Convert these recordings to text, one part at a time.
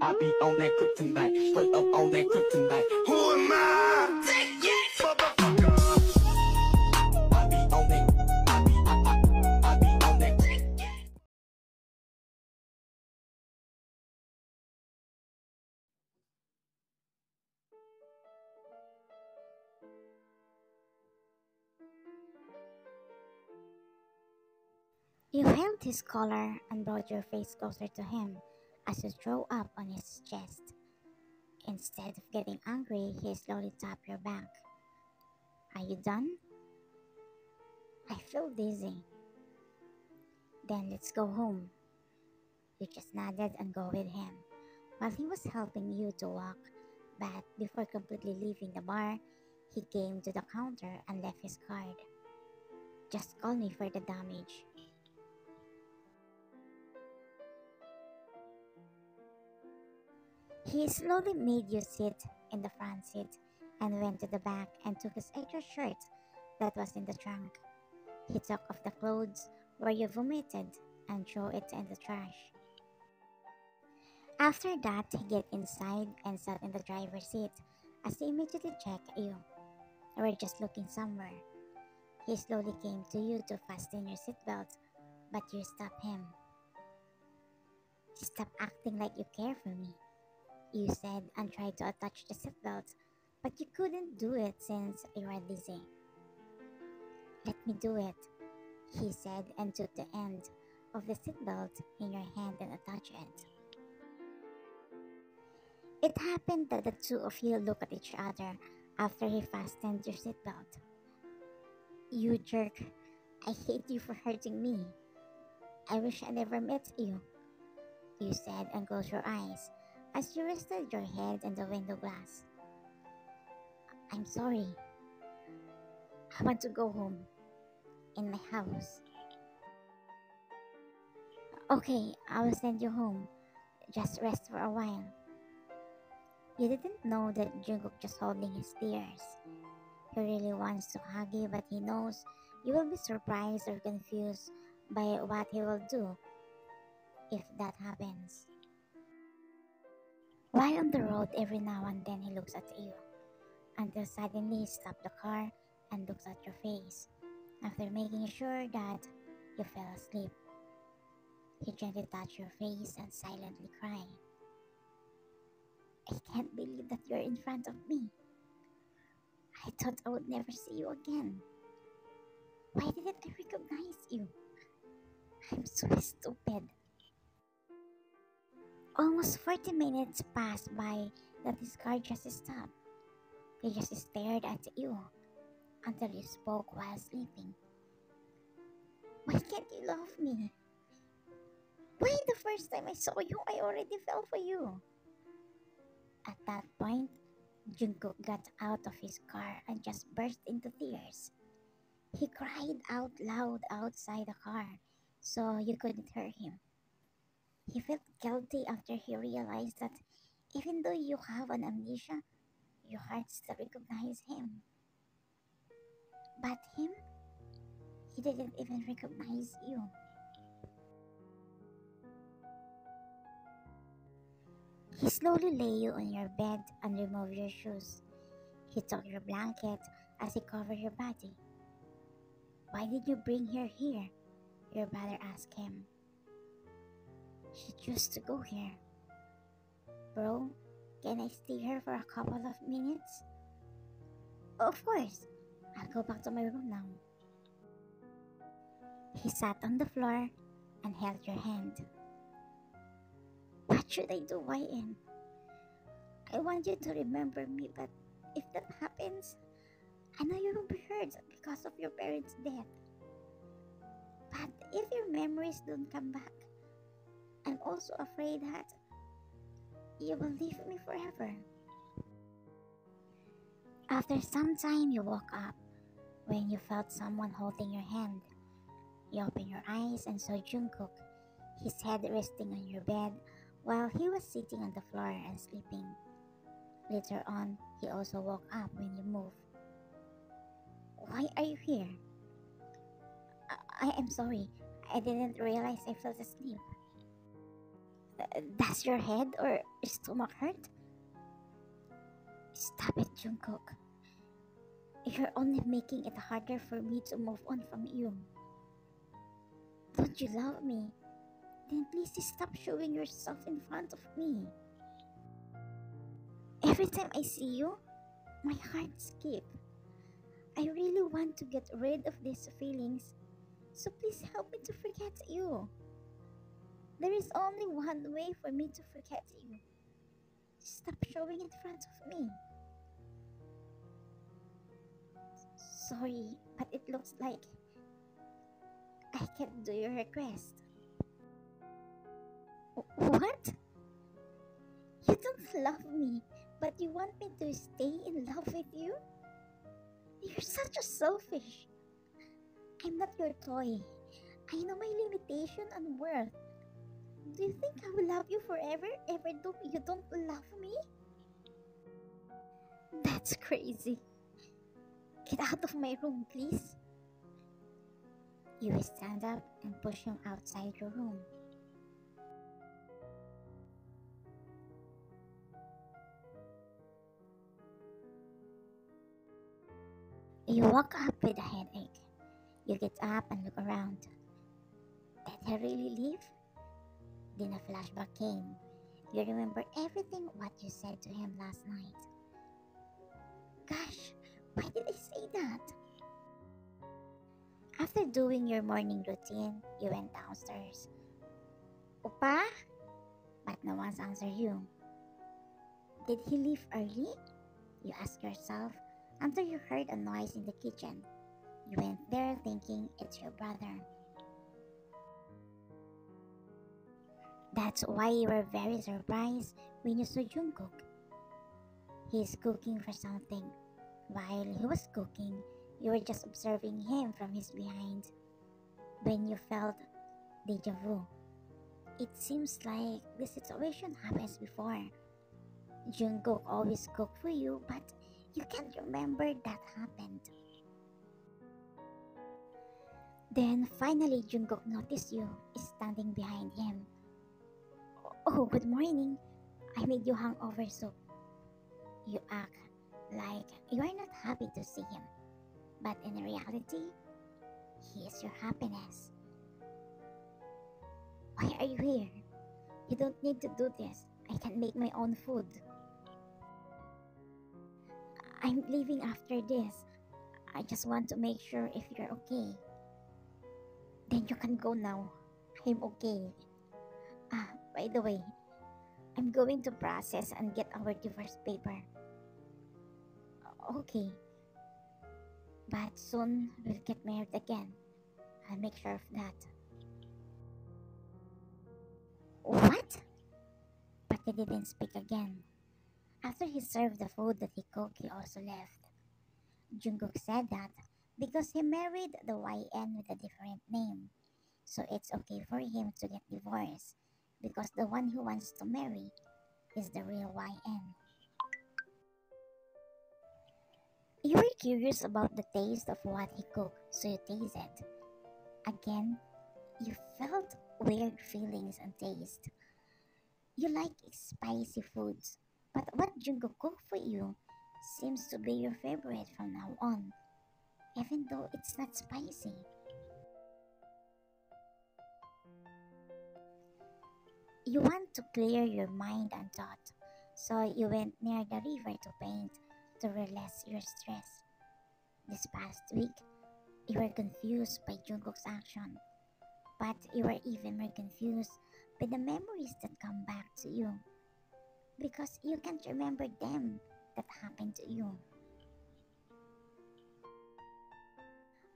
I be on that kryptonite, straight up on that kryptonite. Who am I? Take it, motherfucker. I be on that, I be on that. You held his collar and brought your face closer to him as you threw up on his chest. Instead of getting angry, he slowly tapped your back. Are you done? I feel dizzy. Then let's go home. You just nodded and go with him, while he was helping you to walk, but before completely leaving the bar, he came to the counter and left his card. Just call me for the damage. He slowly made you sit in the front seat and went to the back and took his extra shirt that was in the trunk. He took off the clothes where you vomited and threw it in the trash. After that, he got inside and sat in the driver's seat as he immediately checked you. You were just looking somewhere. He slowly came to you to fasten your seatbelt, but you stopped him. Stop acting like you care for me, you said, and tried to attach the seatbelt, but you couldn't do it since you were dizzy. Let me do it, he said, and took the end of the seatbelt in your hand and attached it. It happened that the two of you looked at each other after he fastened your seatbelt. You jerk, I hate you for hurting me. I wish I never met you, you said, and closed your eyes as you rested your head in the window glass. I'm sorry. I want to go home. In my house. Okay, I will send you home. Just rest for a while. You didn't know that Jungkook just holding his tears. He really wants to hug you, but he knows you will be surprised or confused by what he will do if that happens. While on the road, every now and then he looks at you, until suddenly he stops the car and looks at your face. After making sure that you fell asleep, he gently touched your face and silently cried. I can't believe that you're in front of me. I thought I would never see you again. Why didn't I recognize you? I'm so stupid. Almost 40 minutes passed by that his car just stopped. He just stared at you until you spoke while sleeping. Why can't you love me? Why the first time I saw you, I already fell for you? At that point, Jungkook got out of his car and just burst into tears. He cried out loud outside the car, so you couldn't hear him. He felt guilty after he realized that even though you have an amnesia, your heart still recognizes him. But him, he didn't even recognize you. He slowly lay you on your bed and removed your shoes. He took your blanket as he covered your body. Why did you bring her here? Your brother asked him. She chose to go here. Bro, can I stay here for a couple of minutes? Of course. I'll go back to my room now. He sat on the floor and held your hand. What should I do, YM? I want you to remember me, but if that happens, I know you will be hurt because of your parents' death. But if your memories don't come back, I'm also afraid that you will leave me forever. After some time, you woke up when you felt someone holding your hand. You opened your eyes and saw Jungkook, his head resting on your bed while he was sitting on the floor and sleeping. Later on, he also woke up when you moved. Why are you here? I am sorry. I didn't realize I fell asleep. Does your head or stomach hurt? Stop it, Jungkook. You're only making it harder for me to move on from you. Don't you love me? Then please stop showing yourself in front of me. Every time I see you, my heart skips. I really want to get rid of these feelings, so please help me to forget you. There is only one way for me to forget you. Stop showing in front of me. Sorry, but it looks like I can't do your request. What? You don't love me, but you want me to stay in love with you? You're such a selfish. I'm not your toy. I know my limitation and worth. Do you think I will love you forever even though you don't love me? That's crazy. Get out of my room, please. You will stand up and push him outside your room. You woke up with a headache. You get up and look around. Did he really leave? Then a flashback came. You remember everything what you said to him last night. Gosh, why did I say that? After doing your morning routine, you went downstairs. Opa? But no one's answered you. Did he leave early? You ask yourself until you heard a noise in the kitchen. You went there thinking it's your brother. That's why you were very surprised when you saw Jungkook. He's cooking for something. While he was cooking, you were just observing him from his behind. When you felt deja vu, it seems like this situation happens before. Jungkook always cooked for you, but you can't remember that happened. Then finally Jungkook noticed you standing behind him. Oh, good morning. I made you hangover soup. You act like you are not happy to see him. But in reality, he is your happiness. Why are you here? You don't need to do this. I can make my own food. I'm leaving after this. I just want to make sure if you're okay. Then you can go now. I'm okay. By the way, I'm going to process and get our divorce paper. Okay. But soon we'll get married again. I'll make sure of that. What? But he didn't speak again. After he served the food that he cooked, he also left. Jungkook said that because he married the YN with a different name, so it's okay for him to get divorced because the one he wants to marry is the real YN. You were curious about the taste of what he cooked, so you tasted. Again, you felt weird feelings and taste. You like spicy foods, but what Jungkook cooked for you seems to be your favorite from now on, even though it's not spicy. You want to clear your mind and thought, so you went near the river to paint to release your stress. This past week, you were confused by Jungkook's action, but you were even more confused by the memories that come back to you because you can't remember them that happened to you.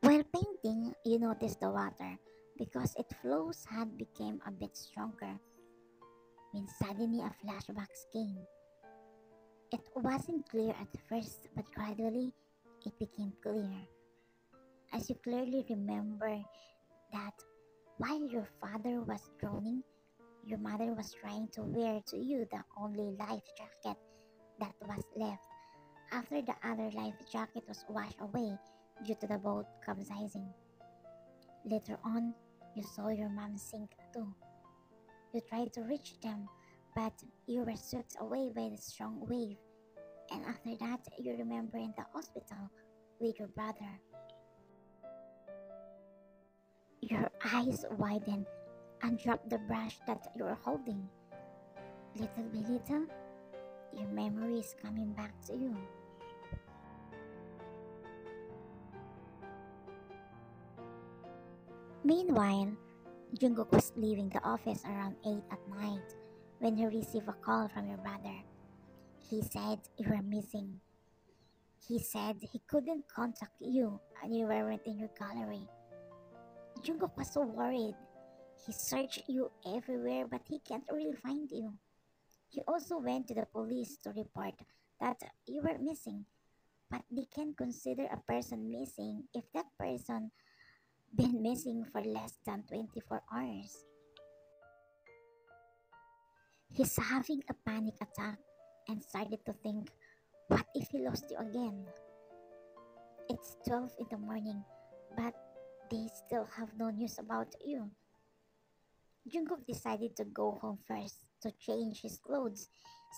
While painting, you noticed the water because its flows had become a bit stronger when suddenly a flashback came. It wasn't clear at first, but gradually it became clear. As you clearly remember that while your father was drowning, your mother was trying to wear to you the only life jacket that was left after the other life jacket was washed away due to the boat capsizing. Later on, you saw your mom sink too. You tried to reach them, but you were swept away by the strong wave. And after that, you remember in the hospital with your brother. Your eyes widened and dropped the brush that you were holding. Little by little, your memory is coming back to you. Meanwhile, Jungkook was leaving the office around 8 at night when he received a call from your brother. He said you were missing. He said he couldn't contact you and you weren't in your gallery. Jungkook was so worried. He searched you everywhere but he can't really find you. He also went to the police to report that you were missing, but they can consider a person missing if that person been missing for less than 24 hours. He's having a panic attack and started to think, what if he lost you again? It's 12 in the morning, but they still have no news about you. Jungkook decided to go home first to change his clothes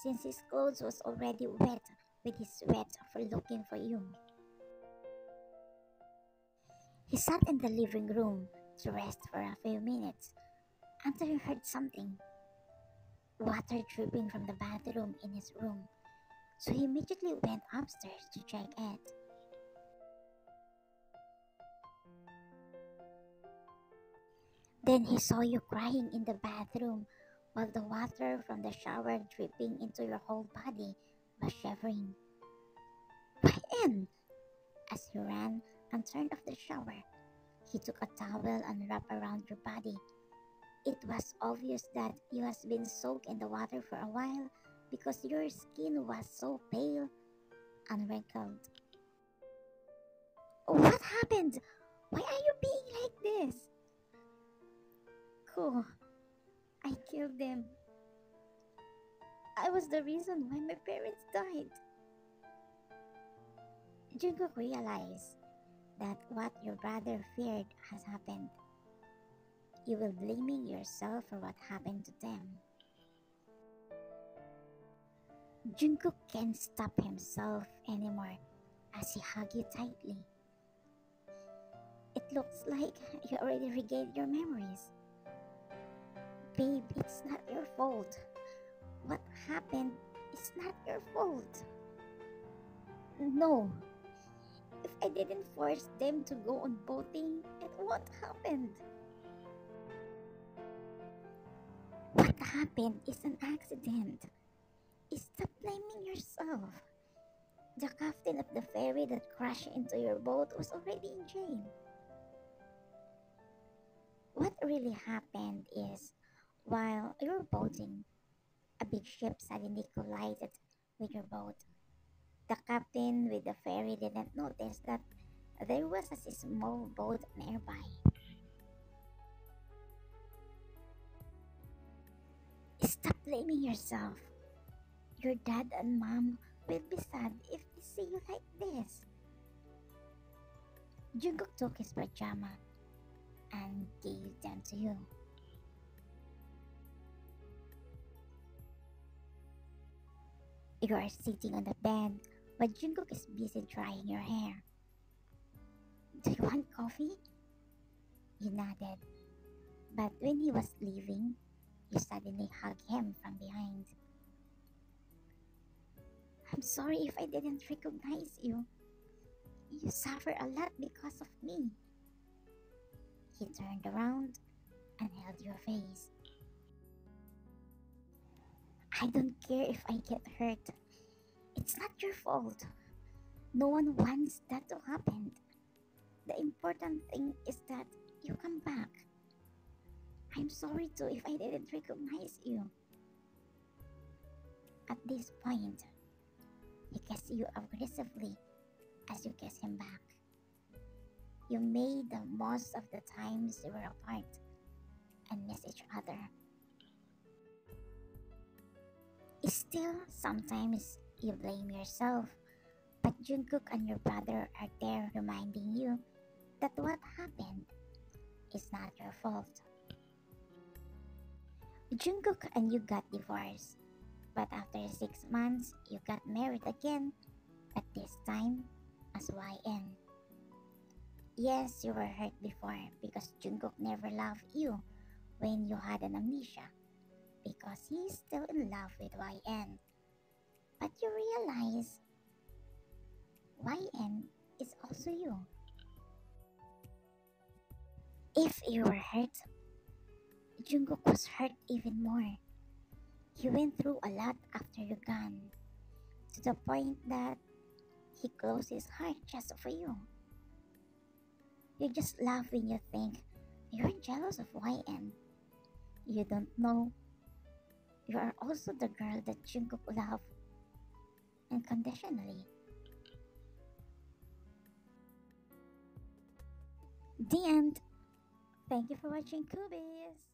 since his clothes was already wet with his sweat for looking for you. He sat in the living room to rest for a few minutes until he heard something. Water dripping from the bathroom in his room, so he immediately went upstairs to check it. Then he saw you crying in the bathroom while the water from the shower dripping into your whole body was shivering. Why in? As he ran and turned off the shower, he took a towel and wrapped around your body. It was obvious that you has been soaked in the water for a while because your skin was so pale and wrinkled. What happened? Why are you being like this? Cool. I killed them. I was the reason why my parents died. Jungkook realized that what your brother feared has happened. You will blaming yourself for what happened to them. Jungkook can't stop himself anymore as he hugged you tightly. It looks like you already regained your memories. Babe, it's not your fault. What happened is not your fault. No. If I didn't force them to go on boating, it won't happen. What happened is an accident. Stop blaming yourself. The captain of the ferry that crashed into your boat was already in jail. What really happened is, while you were boating, a big ship suddenly collided with your boat. The captain with the ferry didn't notice that there was a small boat nearby. Stop blaming yourself. Your dad and mom will be sad if they see you like this. Jungkook took his pajama and gave them to you. You are sitting on the bed while Jungkook is busy drying your hair. Do you want coffee? You nodded. But when he was leaving, you suddenly hugged him from behind. I'm sorry if I didn't recognize you. You suffer a lot because of me. He turned around and held your face. I don't care if I get hurt. It's not your fault. No one wants that to happen. The important thing is that you come back. I'm sorry too if I didn't recognize you. At this point, he kissed you aggressively as you kissed him back. You made the most of the times you were apart and missed each other. Still, sometimes you blame yourself, but Jungkook and your brother are there reminding you that what happened is not your fault. Jungkook and you got divorced, but after 6 months, you got married again, but this time as YN. Yes, you were hurt before because Jungkook never loved you when you had an amnesia because he's still in love with YN. But you realize YN is also you. If you were hurt, Jungkook was hurt even more. He went through a lot after you gone, to the point that he closed his heart just for you. You just laugh when you think you're jealous of YN. You don't know you are also the girl that Jungkook loved unconditionally. The end. Thank you for watching Koobies.